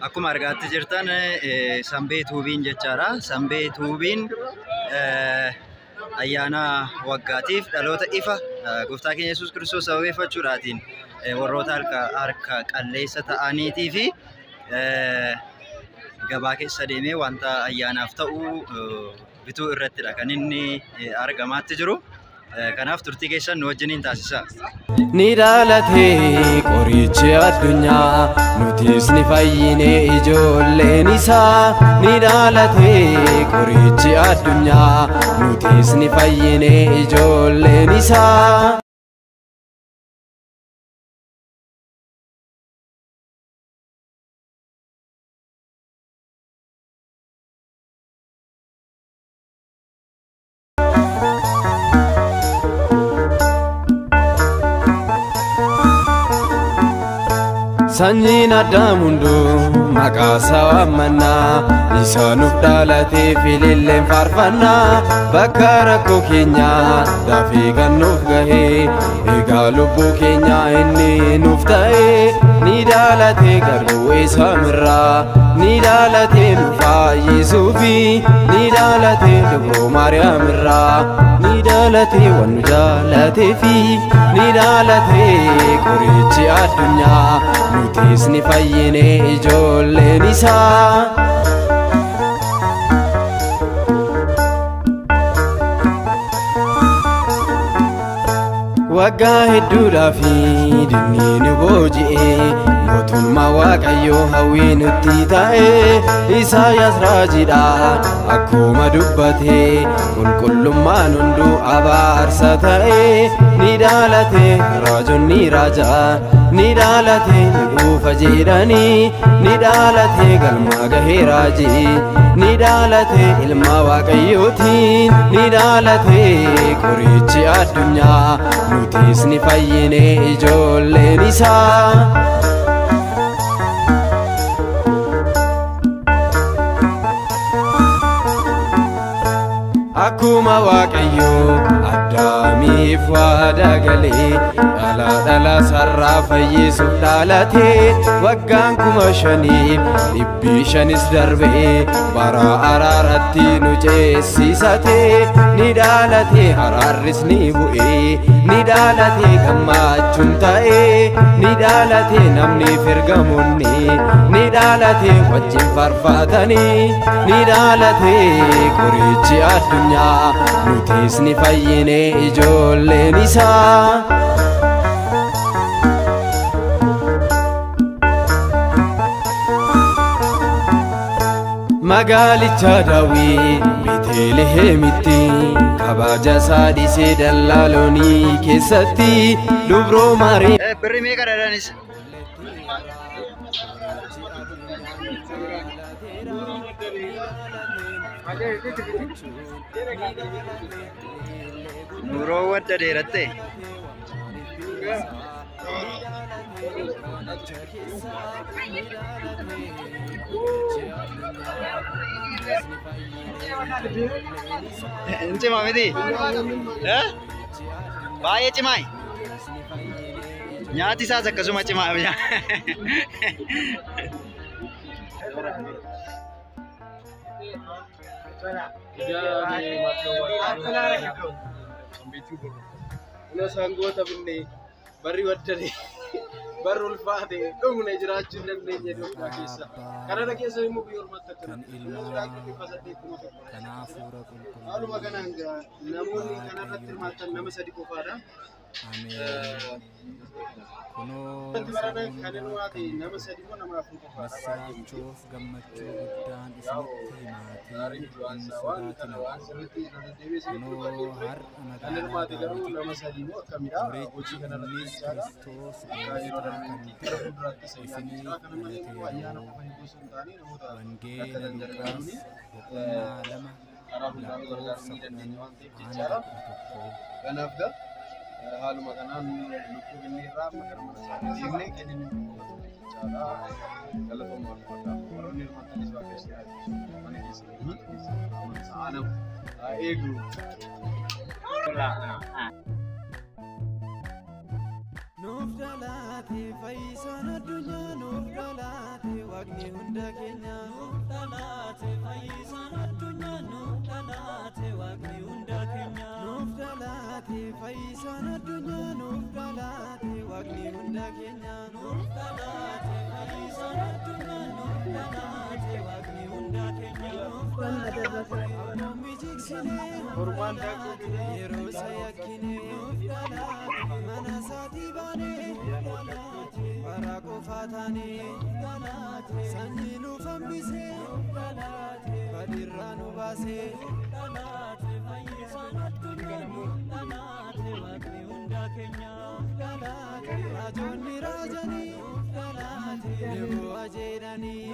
Akkuma argaatti jirtan Sambee Tuubiin jechaadha. Sambee Tuubiin ayyaana waggaatiif dhaloota ifa Gooftaa keenya Yesuus Kiristoos sababeeffachuudhaatiin warroota harka qalleessa ta'aniitii fi gabaa keessa deemee wanta ayyaanaaf ta'u bituu irrattidha kan inni argamaatti jiru. Kanaaf turtii keessan nu wajjiniin taasisa. Ni dhaalatee qorichi addunyaa nutis ni fayyine ijoolleen isaa. Ni dhaalatee qorichi addunyaa nutis ni fayyine ijoolleen isaa. Sanyiin Addaam hunduu maqaa isaa waammannaa, isa nuuf dhaalatee fililleen faarfannaa. Bakka rakkoo keenyaa dafee kan nuuf gahee, egaa lubbuu keenyaa inni nuuf ta'ee. Ni dhaalatee garuu isa mirraa, ni dhaalatee nu fayyisuufi. Ni dhaalatee dubroo Maariyaam irraa, ni dhaalatee waan nu jaalateefi. Ni dhaalatee qorichi addunyaa nutis ni fayyine ijoolleen isaa. Waggaa hedduudhaaf dinni nu booji'ee, mootummaa Waaqayyoo hawwii nutti ta'ee. Isaayaas raajiidhaan akkuma dubbatee, qulqullummaan hunduu abaarsa ta'ee. Ni dhaalatee raajonni raajaa, ni dhaalatee ni dhufa jedhanii. Ni dhaalatee galma gahee raajii, ni dhaalatee ilma Waaqayyootiin. Ni dhaalatee qorichi addunyaa nutis ni fayyine ijoolleen isaa. Akkuma Waaqayyoo Addaamiif waadaa galee, dhala sarraa fayyisuuf dhaalatee. Waggaan 5,500 darbee, bara araaratti nu ceesisatee. Ni dhaalatee araarris ni bu'ee, ni dhaalatee gammachuun ta'ee. Ni dhaalatee namni firgamoonni, ni dhaalatee wajjin faarfatanii. Ni dhaalatee qorichi addunyaa nutis ni fayyine ijoolleen isaa. Magaalicha Daawit Beetlihemitti, kabaja isaa dhiisee dallaaloonii keessatti. Dubroo Maariyaam Birri meeqa dhadhaanis? Nuroo wadda dheeratte. Cimaa miti? Baay'ee cimaa. Nyaati isaas akkasuma cimaa. Sangoota binnee barri waddane barri ulfaate dhumne jiraachuu dandeenye Itoophiyaa keessa. Kanada keessa immoo biyya ormaatti akkana. Haaluma kanaan namoonni kanarratti hirmaatan nama 3 qofaadha. Kan inni waate nama 3 moo nama 4 qofaadha. Kan hirmaate garuu nama 3 moo akkamidha. Hojii kanarratti haaluma kanaan lukkuu inni irraa maqaa mana isaanii kennu galatoommaa fakkaata. Warroonni hirmaatanis waa keessatti mana keessatti saanam eegu. No nuuf dhalaate fayyisaan addunyaa nuuf dhalaate waaqni hunda keenya nuuf dhalaate fayyisaan addunyaa nuuf dhalaate waaqni hunda keenya nuuf dhalaate fayyisaan addunyaa nuuf dhalaate waaqni hunda keenya nuuf dhalaate fayyisaan addunyaa nuuf dhalaate waaqni hunda keenya nuuf dhalaate mijiksine yeroo sayakkine nuuf dhalaate mana saatii baane bara qofaa taane sanyii nuuf hambise badirraa nu baase fayyisaan addunyaa nuuf dhalaate waaqni hunda keenya raajoonni raajanii neboo ajeedhanii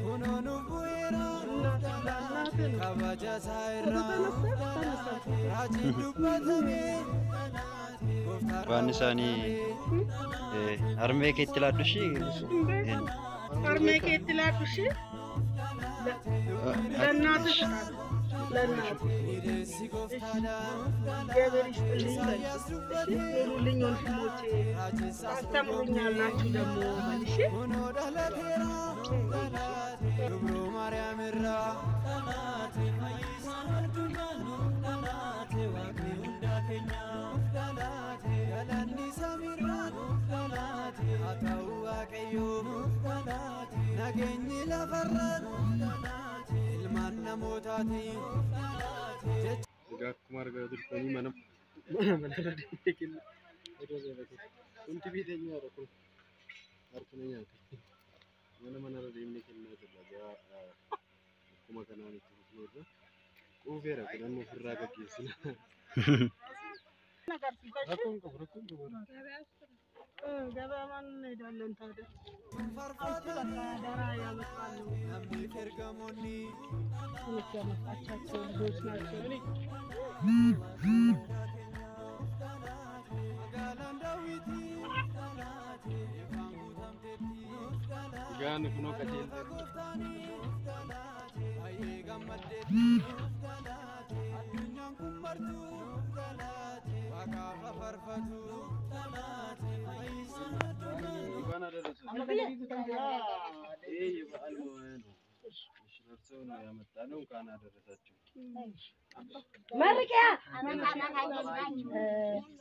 kunoo nuuf bu'eera kabaja isaa irraa raajiin dubbatame waan isaanii harmee keetti laaddushi harmee keetti laaddushi ለእናትሽ ለእናትሽ እግዚአብሔር ይስጥልኝ ኑሩልኝ ወንድሞቼ አስተምሩኛላችሁ ደግሞ መልሼ ገብሮ ማርያም ራ nageenyi lafarraan ilmaan namootaati akkuma argaa jirtanii mana kenna kunti biiteenyaadha kun harkuna nyaata mana deemnee kennaa jirra akkuma kanaan itti fufneerra quufeera kudhannoo ofirraa gaggeessina rakkoon qabu ገበያ ማን እንሄዳለን ታዲያ ደራ ያመጣሉ ከርገሞኒ ያመጣቻቸው ልጆች ናቸው ጋን ኩኖ ከቴል አዱኛን ኩመርቱ ዋቃፋ ፈርፈቱ Gimana ada rasa? Yebal moen. Shirarso no yamatano kan ada rasa cu. Mari kya?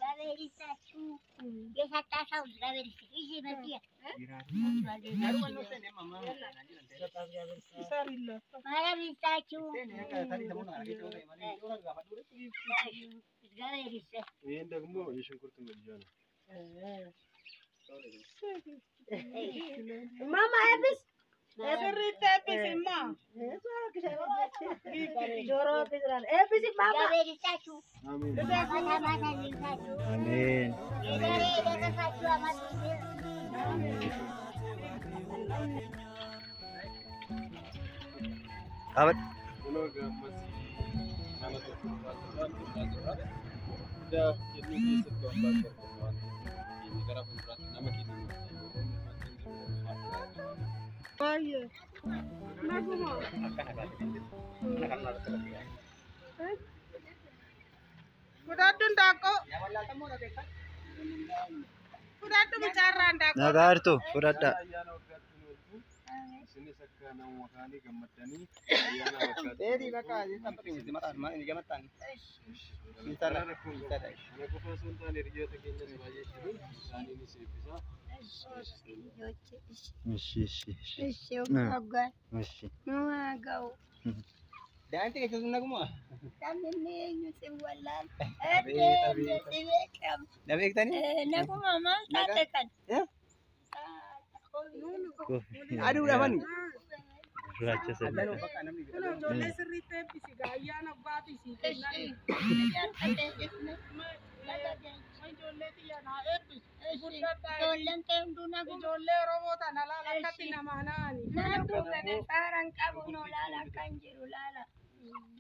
Gaverisachu. Ye satasau gaverisi. Isi batia. Gaverisachu. Gaverisa. Ini dagmo የሽንኩርት መግዣ ነው። Mama habis Everything habis ma. Joro habis habis mama. Amin. amin awat Kalau gamas mana tu dah jadi sesuatu yang di negara pun nama kita. Aye. Naguma. Kudatu ndako. Kudatu bicara ndako. nagartu fudhadha Sini sekarang wakani gamatani. Beri bakal jadi sampai ini mata mana ini gamatan. Minta lah, minta dah. Aku pasal tadi dia terkena sebagai itu. Dan ini saya bisa. እሺ እሺ Dan nanti kita tunggu semua. Dah kita ni? Aduh dah mana? raja saya Kalau jole serite pisi gaya nak bati si. Jole tiya na epis. Jole robota na lala kati na manani.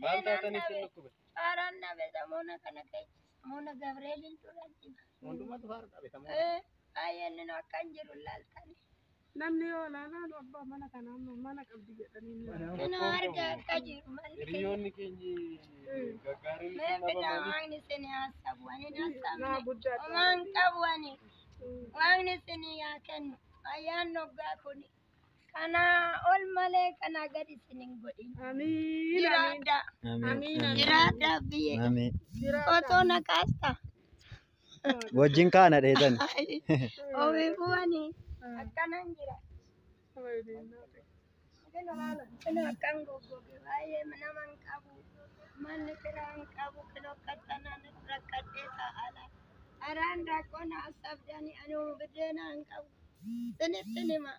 Mantap tadi sini. Arana beda mona kana kai mona Gabrielin turati. Untuk matu har tak betul. Ayan no kanjiru laltan. Namni yo lala abba mana kana mana kabdi gedani. Ino harga kajiru mal. Rion ni kenji gagarin Me beda mani sene asabu ani Na nasam. budda. Man kabu ani. Waaqni isinii yaa kennu. Ayyaanni waggaa kuni. Kana ol malee kana gadi isin hin godhin. Amiin. Jiraadha. Amiin. Jiraadha biyye. Amiin. Otoo na kaasta. Wajjin kaana dheetan. Ofii bu'anii akkanan jira. Kino akkan goggoge baay'ee nama hin qabu. Manni fira hin qabu. Kino kattanaan rakkadhee taa'ala. Araan rakkoon asabdanii ani biddeena hin qabu. Sinitti nima.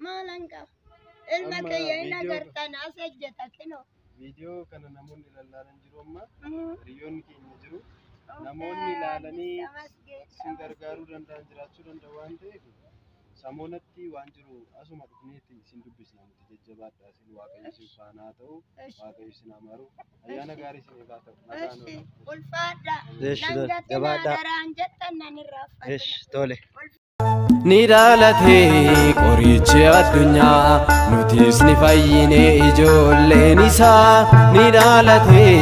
Maal hin qabu. Ilma kiyya hin agartan as ejjeta kino. Viidiyoo kana namoonni ilaalaa jiru amma hiriyoonni keenya jiru. Namoonni ilaalanii sin gargaaruu danda'an jiraachuu danda'u waan ta'eef samoonatti waan jiru asuma dhufneetti sin dubbisna nuti jajjabaadhaa sin waaqayyo sin faana haa ta'u waaqayyo sin amaaru ayyaana gaarii sin eegaa ta'u nagaan ulfaadha jabaadhaa. dangatina daraan jettan nan irraa Tole. Ni dhaalatee qorichi addunyaa nutis ni fayyine ijoolleen isaa. Ni dhaalatee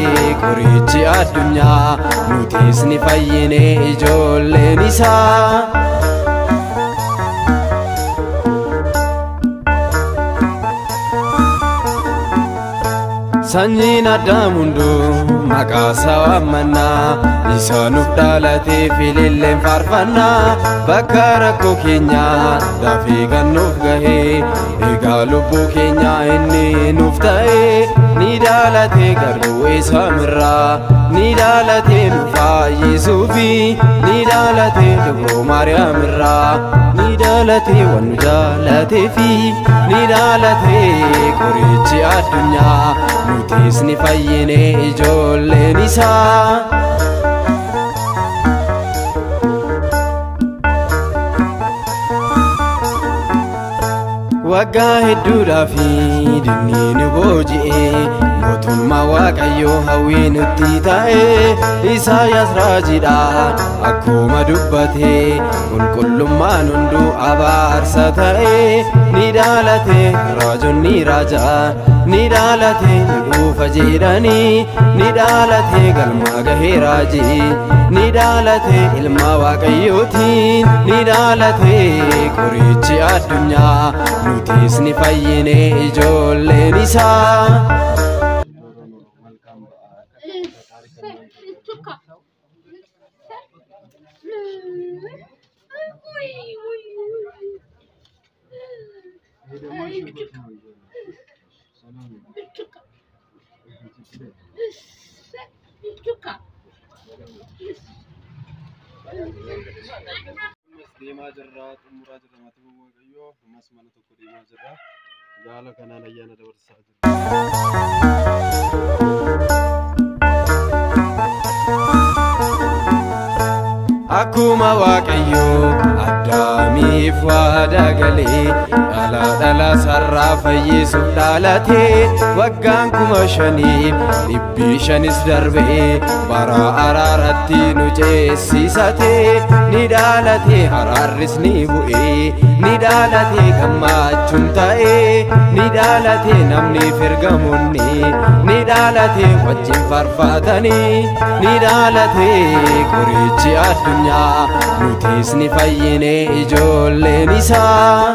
qorichi addunyaa nutis ni fayyine ijoolleen isaa. Sanyiin Addaam hunduu maqaa isaa waammannaa isa nuuf dhaalatee fililleen faarfannaa. Bakka rakkoo keenyaa dafee kan nuuf gahee egaa lubbuu keenyaa inni nuuf ta'ee. Ni dhaalatee garuu isa mirraa ni dhaalatee nu fayyisuufi ni dhaalatee dubroo Maariyaam irraa ni dhaalatee waan nu jaalateefi ni dhaalatee qorichi addunyaa nutis ni fayyine ijoolleen isaa. Waggaa hedduudhaafi dinni nu booji'ee mootummaa waaqayyoo hawwii nutti ta'ee. Isaayaas raajiidha akkuma dubbatee qulqullummaan hunduu abaarsa ta'ee. Ni dhaalatee raajonni raajaa ni dhaalatee ni dhufa jedhanii ni dhaalatee galma gahee raajii ni dhaalatee ilma waaqayyootiin ni dhaalatee qorichi addunyaa nutis ni fayyine ijoolleen isaa. deemaa jirra xumuraa jirra maatii waaqayyoo ammas mana tokko deemaa jirra gaala kanaan ayyaana dabarsaa jirra. Akkuma waaqayyoo Addaamiif waadaa galee dhala sarraa fayyisuuf dhaalatee. Waggaan 5,500 darbee bara araaratti nu ceesisatee. Ni dhaalatee araarris ni bu'ee ni dhaalatee gammachuun ta'ee. Ni dhaalatee namni firgamoonni ni dhaalatee wajjin faarfatanii. Ni dhaalatee qorichi addunyaa nutis ni fayyine ijoolleen isaa.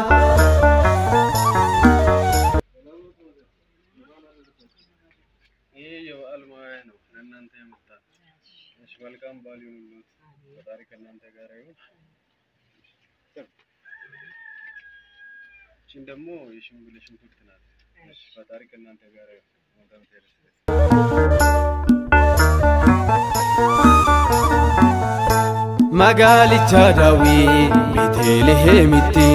Welcome value nulut batari kanante garayu chindamo yishungule shunkurtinat batari kanante garayu modam terse Magaalicha Daawit Beetelihemitti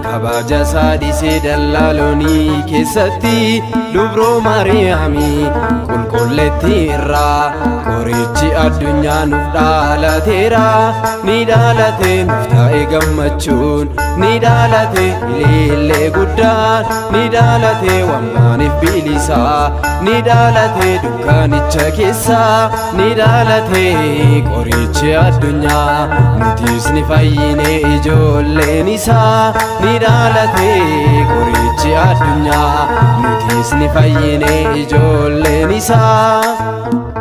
kabaja saadhisee dallaalonii keessatti dubroo Maariyaamii qulqulleetti irraa qorichi addunyaa nuuf dhaalateera. Ni dhaalatee nuuf ta'e gammachuun ni dhaalatee ilillee guddaan ni dhaalatee wammaaniif bilisaa ni dhaalatee dukkaanicha keessaa ni dhaalatee qorichi addunyaa nutis ni fayyine ijoolleen isaa. Ni dhaalatee qorichi addunyaa nutis ni fayyine ijoolleen isaa.